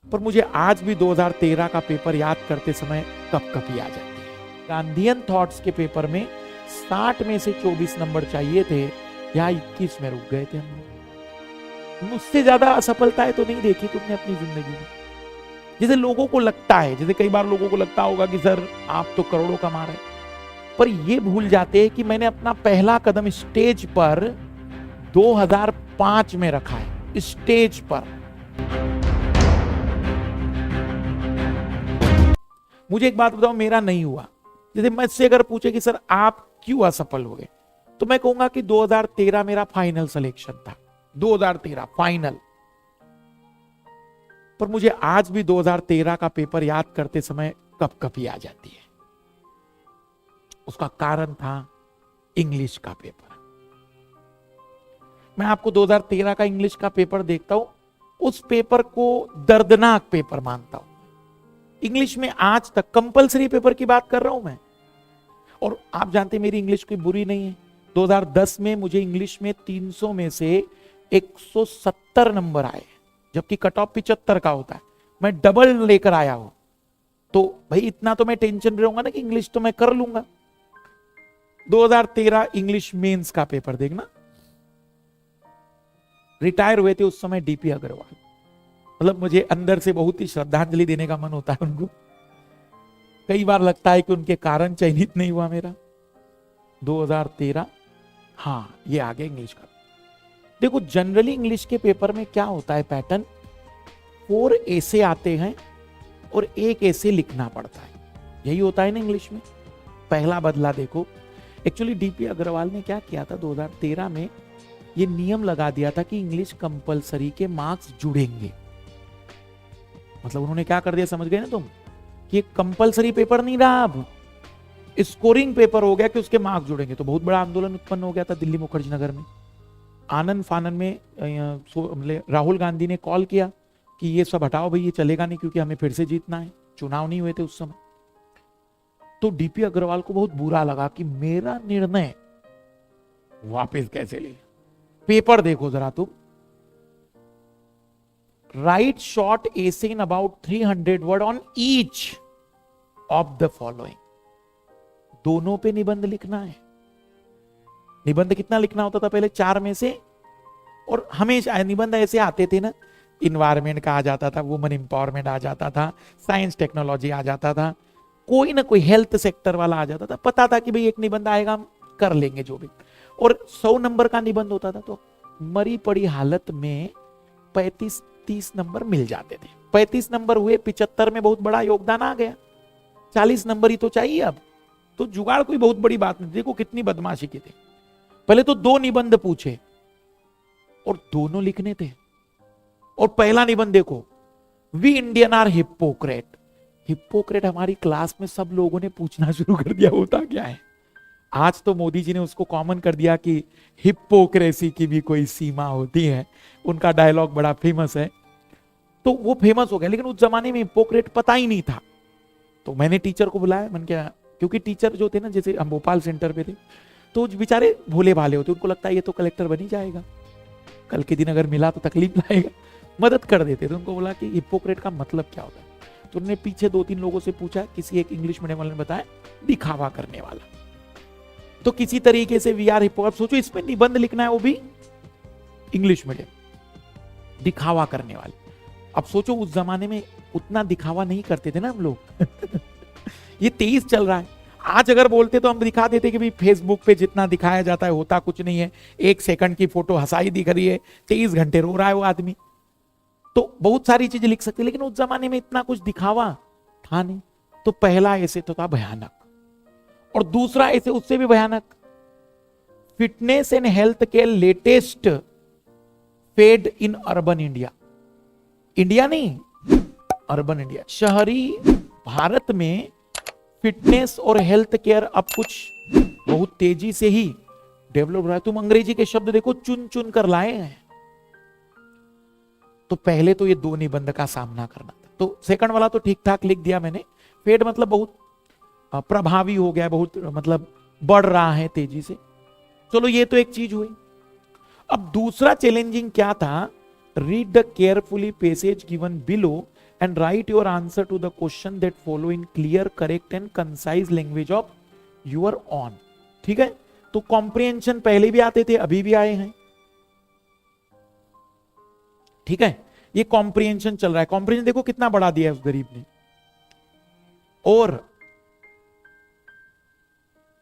पर मुझे आज भी 2013 का पेपर याद करते समय कपकपी आ जाती है। गांधीयन थॉट्स के पेपर में 60 में से 24 नंबर चाहिए थे, यहाँ 21 में रुक गए थे हम। मुझसे ज्यादा असफलताएं तो नहीं देखी तुमने अपनी जिंदगी में। जैसे लोगों को लगता है, जैसे कई बार लोगों को लगता होगा कि सर आप तो करोड़ों कमा रहे, पर ये भूल जाते हैं कि मैंने अपना पहला कदम स्टेज पर 2005 में रखा है, स्टेज पर। मुझे एक बात बताओ, मेरा नहीं हुआ। जैसे मुझसे अगर पूछे कि सर आप क्यों असफल हो गए, तो मैं कहूंगा कि 2013 मेरा फाइनल सिलेक्शन था, 2013 फाइनल। पर मुझे आज भी 2013 का पेपर याद करते समय कपकपी आ जाती है। उसका कारण था इंग्लिश का पेपर। मैं आपको 2013 का इंग्लिश का पेपर देखता हूं, उस पेपर को दर्दनाक पेपर मानता हूं। इंग्लिश में आज तक कंपलसरी पेपर की बात कर रहा हूं मैं, और आप जानते मेरी इंग्लिश कोई बुरी नहीं है। 2010 में मुझे इंग्लिश में 300 में से 170 नंबर आए, जबकि कट ऑफ 75 का होता है। मैं डबल लेकर आया हूं, तो भाई इतना तो मैं टेंशन में रहूंगा ना कि इंग्लिश तो मैं कर लूंगा। 2013 इंग्लिश मेंस का पेपर देखना, रिटायर हुए थे उस समय डीपी अग्रवाल। मतलब मुझे अंदर से बहुत ही श्रद्धांजलि देने का मन होता है उनको। कई बार लगता है कि उनके कारण चयनित नहीं हुआ मेरा। 2013, हाँ ये आ गया इंग्लिश का। देखो जनरली इंग्लिश के पेपर में क्या होता है पैटर्न, 4 ऐसे आते हैं और 1 ऐसे लिखना पड़ता है, यही होता है ना इंग्लिश में। पहला बदला देखो, एक्चुअली डीपी अग्रवाल ने क्या किया था 2013 में, ये नियम लगा दिया था कि इंग्लिश कंपलसरी के मार्क्स जुड़ेंगे। मतलब उन्होंने क्या कर दिया, समझ गए ना तुम, कि कंपलसरी पेपर नहीं रहा, अब स्कोरिंग पेपर हो गया कि उसके मार्क्स जुड़ेंगे। तो बहुत बड़ा आंदोलन उत्पन्न हो गया था दिल्ली मुखर्जी नगर में। आनंद फानन में राहुल गांधी ने कॉल किया कि ये सब हटाओ भाई, ये चलेगा नहीं, क्योंकि हमें फिर से जीतना है। चुनाव नहीं हुए थे उस समय। तो डीपी अग्रवाल को बहुत बुरा लगा कि मेरा निर्णय वापस कैसे ले। पेपर देखो जरा तुम, right short essay in about 300 word on each of the following. दोनों पे निबंध लिखना है। निबंध कितना लिखना होता था पहले, 4 में से, और हमेशा निबंध ऐसे आते थे ना, इन्वायरमेंट का आ जाता था, वुमेन एम्पावरमेंट आ जाता था, साइंस टेक्नोलॉजी आ जाता था, कोई ना कोई हेल्थ सेक्टर वाला आ जाता था। पता था कि भाई एक निबंध आएगा, हम कर लेंगे जो भी। और 100 नंबर का निबंध होता था, तो मरी पड़ी हालत में 35-30 नंबर मिल जाते थे। 35 नंबर हुए, 75 में बहुत बड़ा योगदान आ गया। 40 नंबर ही तो चाहिए अब, तो जुगाड़ कोई बहुत बड़ी बात नहीं। देखो कितनी बदमाशी की थी। पहले तो 2 निबंध पूछे और दोनों लिखने थे। और पहला निबंध देखो, we Indian are hypocrite. Hypocrite हमारी क्लास में सब लोगों ने पूछना शुरू कर दिया, होता क्या है। आज तो मोदी जी ने उसको कॉमन कर दिया कि हिप्पोक्रेसी की भी कोई सीमा होती है। उनका डायलॉग बड़ा फेमस है, तो वो फेमस हो गया। लेकिन उस जमाने में हिप्पोक्रेट पता ही नहीं था। तो मैंने टीचर को बुलाया, मैंने क्या, क्योंकि टीचर जो थे ना, जैसे हम भोपाल सेंटर पे थे, तो बेचारे भोले भाले होते, उनको लगता है ये तो कलेक्टर बन ही जाएगा, कल के दिन अगर मिला तो तकलीफ लाएगा, मदद कर देते थे। उनको बोला कि हिप्पोक्रेट का मतलब क्या होता है। तो उन्होंने पीछे 2-3 लोगों से पूछा, किसी एक इंग्लिश मीडियम वाले ने बताया, दिखावा करने वाला। तो किसी तरीके से वी आर हिप्पोक्रेट, सोचो इसमें निबंध लिखना है, वो भी इंग्लिश मीडियम, दिखावा करने वाले। अब सोचो उस जमाने में उतना दिखावा नहीं करते थे ना हम लोग। ये 23 चल रहा है। आज अगर बोलते तो हम दिखा देते कि भाई फेसबुक पे जितना दिखाया जाता है होता कुछ नहीं है, 1 सेकंड की फोटो हंसाई दिख रही है, 23 घंटे रो रहा है वो आदमी। तो बहुत सारी चीजें लिख सकते, लेकिन उस जमाने में इतना कुछ दिखावा था नहीं। तो पहला ऐसे तो था भयानक, और दूसरा ऐसे उससे भी भयानक, फिटनेस एंड हेल्थ के latest fad in urban India. India नहीं, अर्बन इंडिया। शहरी भारत में फिटनेस और हेल्थ केयर अब कुछ बहुत तेजी से ही डेवलप हो रहा है। तुम अंग्रेजी के शब्द देखो, चुन चुन कर लाए हैं। तो पहले तो ये 2 निबंध का सामना करना था। तो सेकंड वाला तो ठीक ठाक लिख दिया मैंने। फेड मतलब बहुत प्रभावी हो गया, बहुत मतलब बढ़ रहा है तेजी से। चलो ये तो एक चीज हुई। अब दूसरा चैलेंजिंग क्या था, read the carefully passage given below and write your answer to the question that follow in clear, correct and concise language of your own. ठीक है, तो कॉम्प्रिहेंशन पहले भी आते थे, अभी भी आए हैं। ठीक है, ये कॉम्प्रिहेंशन चल रहा है। कॉम्प्रिहेंशन देखो कितना बढ़ा दिया है उस गरीब ने। और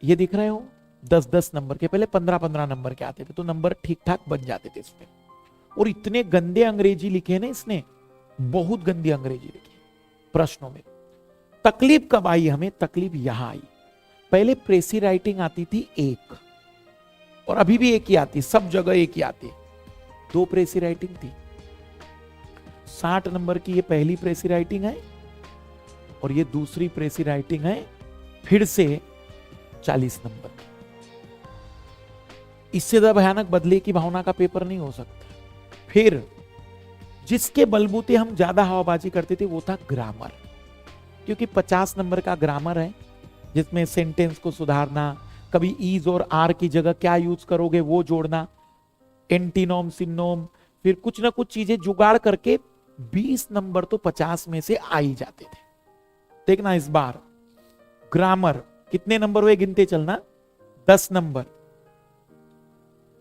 ये दिख रहे हो 10-10 नंबर के, पहले 15-15 नंबर के आते थे, तो नंबर ठीक ठाक बन जाते थे इसमें। और इतने गंदे अंग्रेजी लिखे ना इसने, बहुत गंदी अंग्रेजी लिखी प्रश्नों में। तकलीफ कब आई हमें? तकलीफ यहां आई, पहले प्रेसी राइटिंग आती थी एक, और अभी भी एक ही आती, सब जगह एक ही आती। 2 प्रेसी राइटिंग थी, 60 नंबर की ये पहली प्रेसी राइटिंग है, और ये दूसरी प्रेसी राइटिंग है फिर से 40 नंबर की। इससे ज्यादा भयानक बदले की भावना का पेपर नहीं हो सकता। फिर जिसके बलबूते हम ज्यादा हवाबाजी करते थे वो था ग्रामर, क्योंकि 50 नंबर का ग्रामर है, जिसमें सेंटेंस को सुधारना, कभी ईज और आर की जगह क्या यूज करोगे वो जोड़ना, एंटीनोम सिनोम, फिर कुछ ना कुछ चीजें जुगाड़ करके 20 नंबर तो 50 में से आ ही जाते थे। देखना इस बार ग्रामर कितने नंबर हुए, गिनते चलना। 10 नंबर,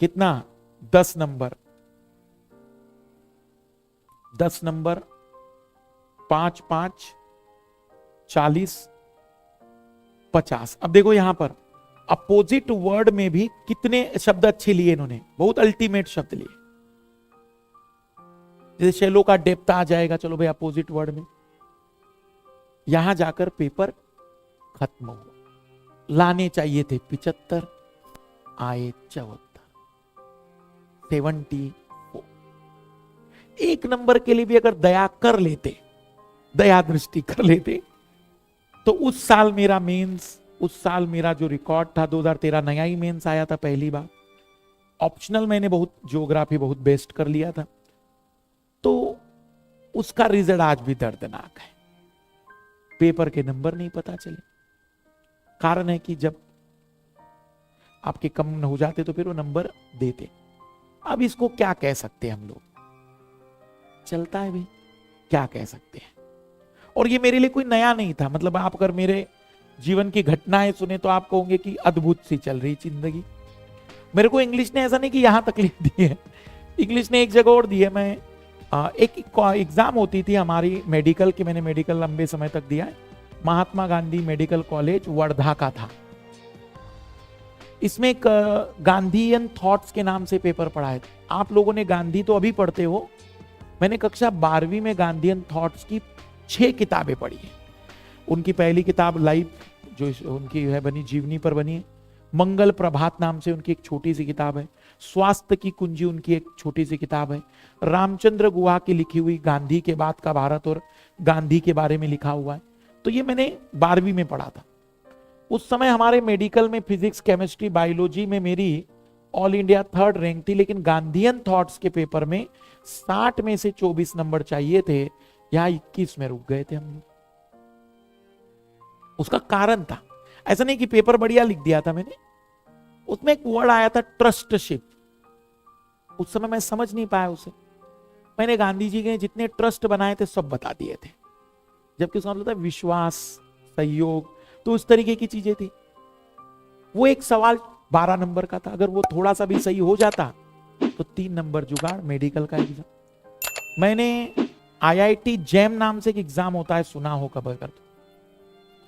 कितना? 10 नंबर, 10 नंबर, 5-5, 40, 50। अब देखो यहां पर अपोजिट वर्ड में भी कितने शब्द अच्छे लिए इन्होंने, बहुत अल्टीमेट शब्द लिए। जैसे शैलो का डेप्थ आ जाएगा, चलो भाई अपोजिट वर्ड में, यहां जाकर पेपर खत्म हुआ। लाने चाहिए थे 75, आए 74, 74। एक नंबर के लिए भी अगर दया कर लेते, दया दृष्टि कर लेते, तो उस साल मेरा मेंस, उस साल मेरा जो रिकॉर्ड था 2013 नया ही मेंस आया था पहली बार। ऑप्शनल मैंने बहुत ज्योग्राफी बहुत बेस्ट कर लिया था, तो उसका रिजल्ट आज भी दर्दनाक है। पेपर के नंबर नहीं पता चले, कारण है कि जब आपके कम हो जाते तो फिर वो नंबर देते। अब इसको क्या कह सकते हैं हम लोग, चलता है भाई, क्या कह सकते हैं। और ये मेरे लिए कोई नया नहीं था, मतलब आप अगर मेरे जीवन की घटनाएं सुने तो आप कहोगे कि अद्भुत सी चल रही जिंदगी। मेरे को इंग्लिश ने ऐसा नहीं कि यहां तकलीफ दी है, इंग्लिश ने एक जगह और दी है। मैं एक एग्जाम होती थी हमारी मेडिकल की, मैंने मेडिकल लंबे समय तक दिया है, महात्मा गांधी मेडिकल कॉलेज वर्धा का था। इसमें एक गांधीयन थॉट्स के नाम से पेपर पढ़ाए थे। आप लोगों ने गांधी तो अभी पढ़ते हो, मैंने कक्षा 12वीं में गांधीयन थॉट्स की 6 किताबें पढ़ी है। उनकी पहली किताब लाइफ जो उनकी है बनी, जीवनी पर बनी है। मंगल प्रभात नाम से उनकी एक छोटी सी किताब है। स्वास्थ्य की कुंजी उनकी एक छोटी सी किताब है। रामचंद्र गुहा की लिखी हुई गांधी के बाद का भारत और गांधी के बारे में लिखा हुआ है। तो ये मैंने 12वीं में पढ़ा था। उस समय हमारे मेडिकल में फिजिक्स, केमिस्ट्री, बायोलॉजी में मेरी ऑल इंडिया 3rd रैंक थी, लेकिन गांधीयन थॉट्स के पेपर में 60 में से 24 नंबर चाहिए थे, यहां 21 में रुक गए थे हम। उसका कारण था, ऐसा नहीं कि पेपर बढ़िया लिख दिया था मैंने, उसमें एक वर्ड आया था ट्रस्टशिप। उस समय मैं समझ नहीं पाया उसे। मैंने गांधी जी के जितने ट्रस्ट बनाए थे सब बता दिए थे, जबकि उसका मतलब था विश्वास, सहयोग, तो उस तरीके की चीजें थी। वो एक सवाल 12 नंबर का था, अगर वो थोड़ा सा भी सही हो जाता तो 3 नंबर जुगाड़ मेडिकल का एग्जाम। मैंने IIT जैम नाम से एक एग्जाम होता है, सुना हो कभी अगर तो,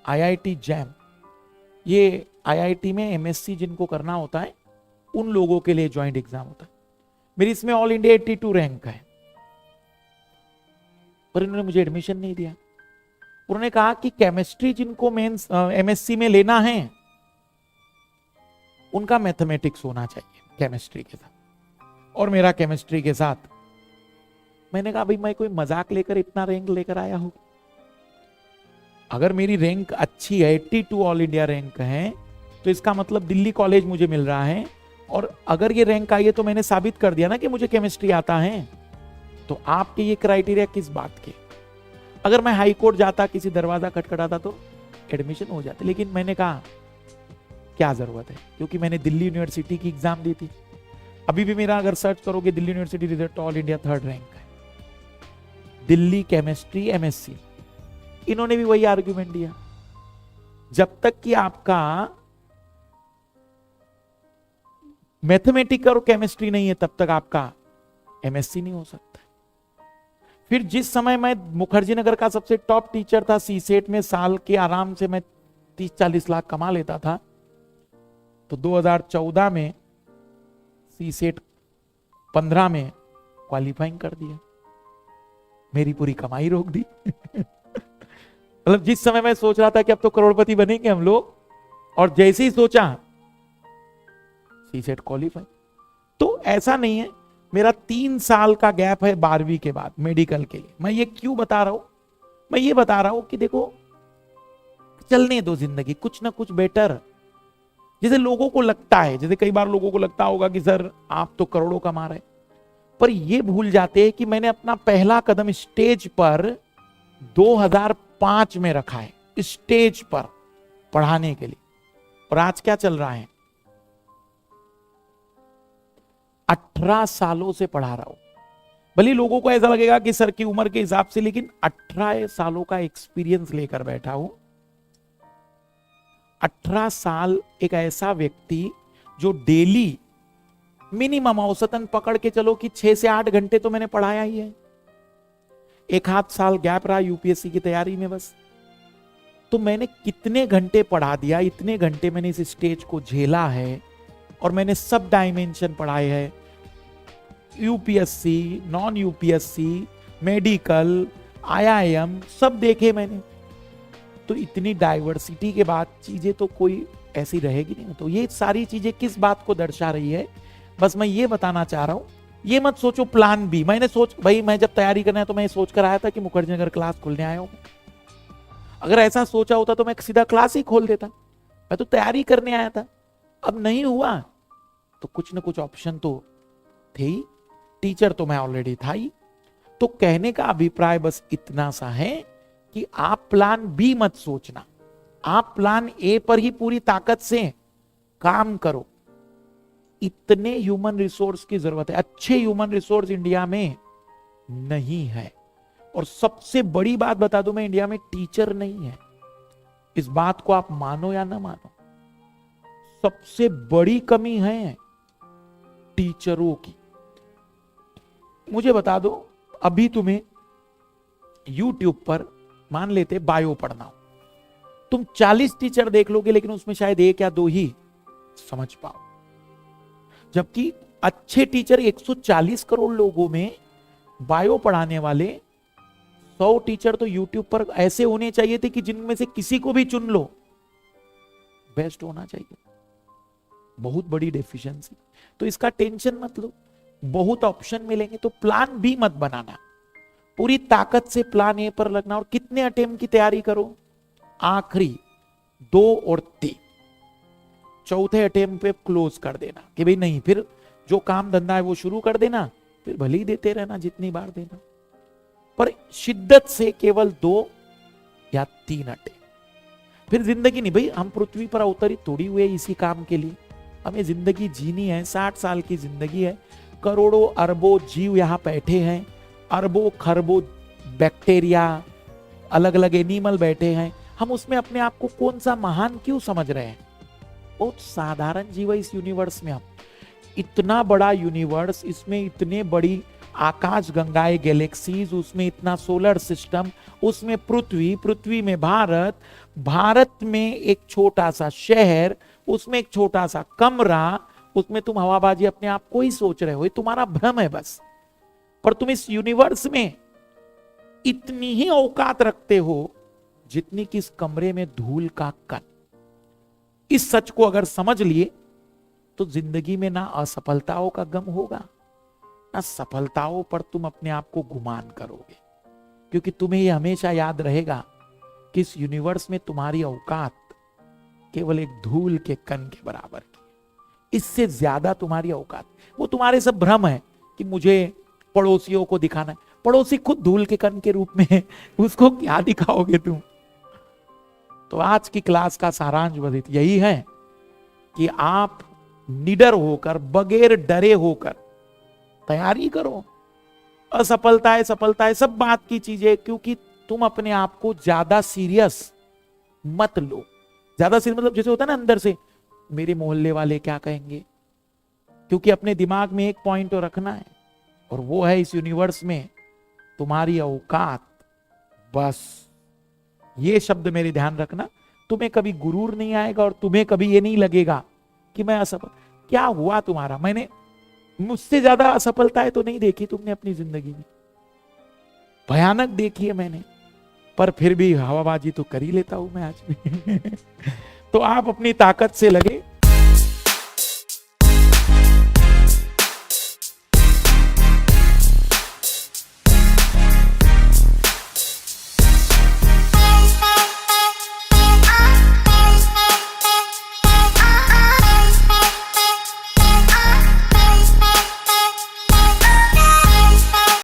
IIT जैम, ये IIT में MSc जिनको करना होता है उन लोगों के लिए ज्वाइंट एग्जाम होता है। मेरी इसमें ऑल इंडिया 82 रैंक है, पर इन्होंने मुझे एडमिशन नहीं दिया। उन्होंने कहा कि केमिस्ट्री जिनको मेंस MSc में लेना है उनका मैथमेटिक्स होना चाहिए केमिस्ट्री के साथ, और मेरा केमिस्ट्री के साथ। मैंने कहा भाई मैं कोई मजाक लेकर इतना रैंक लेकर आया हूं? अगर मेरी रैंक अच्छी है, 82 ऑल इंडिया रैंक है, तो इसका मतलब दिल्ली कॉलेज मुझे मिल रहा है, और अगर ये रैंक आई है तो मैंने साबित कर दिया ना कि मुझे केमिस्ट्री आता है। तो आपके ये क्राइटेरिया किस बात के? अगर मैं हाई कोर्ट जाता, किसी दरवाजा खटखटाता तो एडमिशन हो जाती, लेकिन मैंने कहा क्या जरूरत है, क्योंकि मैंने दिल्ली यूनिवर्सिटी की एग्जाम दी थी। अभी भी मेरा अगर सर्च करोगे Delhi university result all India 3rd rank है। दिल्ली केमिस्ट्री एमएससी, इन्होंने भी वही आर्ग्यूमेंट दिया, जब तक कि आपका मैथमेटिक्स और केमिस्ट्री नहीं है तब तक आपका एमएससी नहीं हो सकता। फिर जिस समय मैं मुखर्जी नगर का सबसे टॉप टीचर था, सीसेट में साल के आराम से मैं 30-40 लाख कमा लेता था, तो 2014 में सीसेट 15 में क्वालिफाइंग कर दिया, मेरी पूरी कमाई रोक दी। मतलब जिस समय मैं सोच रहा था कि अब तो करोड़पति बनेंगे हम लोग, और जैसे ही सोचा सीसेट क्वालिफाई। तो ऐसा नहीं है, मेरा 3 साल का गैप है 12वीं के बाद मेडिकल के लिए। मैं ये क्यों बता रहा हूं? मैं ये बता रहा हूं कि देखो, चलने दो जिंदगी, कुछ ना कुछ बेटर। जैसे लोगों को लगता है, जैसे कई बार लोगों को लगता होगा कि सर आप तो करोड़ों कमा रहे, पर ये भूल जाते हैं कि मैंने अपना पहला कदम स्टेज पर 2005 में रखा है, स्टेज पर पढ़ाने के लिए। और आज क्या चल रहा है, 18 सालों से पढ़ा रहा हूं। भले लोगों को ऐसा लगेगा कि सर की उम्र के हिसाब से, लेकिन 18 सालों का एक्सपीरियंस लेकर बैठा हूं। 18 साल एक ऐसा व्यक्ति जो डेली मिनिमम औसतन पकड़ के चलो कि 6 से 8 घंटे तो मैंने पढ़ाया ही है। 1 आध साल गैप रहा यूपीएससी की तैयारी में बस। तो मैंने कितने घंटे पढ़ा दिया, इतने घंटे मैंने इस स्टेज को झेला है, और मैंने सब डायमेंशन पढ़ाए हैं, UPSC, non UPSC, medical, IIM सब देखे मैंने। तो इतनी डाइवर्सिटी के बाद चीजें तो कोई ऐसी रहेगी नहीं। तो ये सारी चीजें किस बात को दर्शा रही है, बस मैं ये बताना चाह रहा हूं। ये मत सोचो प्लान बी। मैंने भाई मैं जब तैयारी करना है तो मैं सोच कर आया था कि मुखर्जी नगर क्लास खोलने आया हूं। अगर ऐसा सोचा होता तो मैं सीधा क्लास ही खोल देता। मैं तो तैयारी करने आया था। अब नहीं हुआ तो कुछ ना कुछ ऑप्शन तो थे ही। टीचर तो मैं ऑलरेडी था ही। तो कहने का अभिप्राय बस इतना सा है कि आप प्लान बी मत सोचना, आप प्लान ए पर ही पूरी ताकत से काम करो। इतने ह्यूमन रिसोर्स की जरूरत है, अच्छे ह्यूमन रिसोर्स इंडिया में नहीं है। और सबसे बड़ी बात बता दूं मैं, इंडिया में टीचर नहीं है। इस बात को आप मानो या ना मानो, सबसे बड़ी कमी है टीचरों की। मुझे बता दो, अभी तुम्हें YouTube पर मान लेते बायो पढ़ना हो, तुम 40 टीचर देख लोगे लेकिन उसमें शायद 1 या 2 ही समझ पाओ। जबकि अच्छे टीचर 140 करोड़ लोगों में, बायो पढ़ाने वाले 100 टीचर तो YouTube पर ऐसे होने चाहिए थे कि जिनमें से किसी को भी चुन लो, बेस्ट होना चाहिए। बहुत बड़ी डेफिशिएंसी। तो इसका टेंशन मत लो, बहुत ऑप्शन मिलेंगे। तो प्लान बी मत बनाना, पूरी ताकत से प्लान ए पर लगना। और कितने अटेम्प्ट की तैयारी करो, आखिरी 2 और 3, चौथे अटेम्प्ट पे क्लोज कर देना कि भाई नहीं, फिर जो काम धंधा है वो शुरू कर देना, फिर भले ही देते रहना जितनी बार देना, पर शिद्दत से केवल 2 या 3 अटेम्प्ट। फिर जिंदगी नहीं भाई, हम पृथ्वी पर अवतरित थोड़ी हुए इसी काम के लिए। हमें जिंदगी जीनी है, 60 साल की जिंदगी है। करोड़ों अरबों जीव यहां बैठे हैं, अरबों खरबों बैक्टीरिया, अलग अलग एनिमल बैठे हैं। हम उसमें अपने आप को कौन सा महान क्यों समझ रहे हैं? बहुत साधारण जीव है इस यूनिवर्स में। हम इतना बड़ा यूनिवर्स, इसमें इतने बड़ी आकाश गंगाएं, गैलेक्सीज, उसमें इतना सोलर सिस्टम, उसमें पृथ्वी, पृथ्वी में भारत, भारत में एक छोटा सा शहर, उसमें एक छोटा सा कमरा, उसमें तुम हवाबाजी अपने आप को ही सोच रहे हो। ये तुम्हारा भ्रम है बस। पर तुम इस यूनिवर्स में इतनी ही औकात रखते हो जितनी कि इस कमरे में धूल का कण। इस सच को अगर समझ लिए तो जिंदगी में ना असफलताओं का गम होगा, ना सफलताओं पर तुम अपने आप को गुमान करोगे। क्योंकि तुम्हें यह हमेशा याद रहेगा कि इस यूनिवर्स में तुम्हारी औकात केवल एक धूल के कण के बराबर की। इससे ज्यादा तुम्हारी औकात, वो तुम्हारे सब भ्रम है कि मुझे पड़ोसियों को दिखाना है। पड़ोसी खुद धूल के कण के रूप में, उसको क्या दिखाओगे तुम? तो आज की क्लास का सारांश बस यही है कि आप निडर होकर, बगैर डरे होकर तैयारी करो। असफलता है, सफलता है, सब बात की चीजें, क्योंकि तुम अपने आप को ज्यादा सीरियस मत लो। ज्यादा सीरियस मतलब जैसे होता है ना अंदर से, मेरे मोहल्ले वाले क्या कहेंगे, क्योंकि अपने दिमाग में एक पॉइंट तो रखना है, और वो है इस यूनिवर्स में तुम्हारी औकात। बस ये शब्द मेरे ध्यान रखना। तुम्हें कभी गुरूर नहीं आएगा और तुम्हें कभी ये नहीं लगेगा कि मैं असफल। क्या हुआ तुम्हारा? मैंने मुझसे ज्यादा असफलताएं तो नहीं देखी तुमने अपनी जिंदगी में, भयानक देखी है मैंने, पर फिर भी हवाबाजी तो कर ही लेता हूं मैं आज भी। तो आप अपनी ताकत से लगे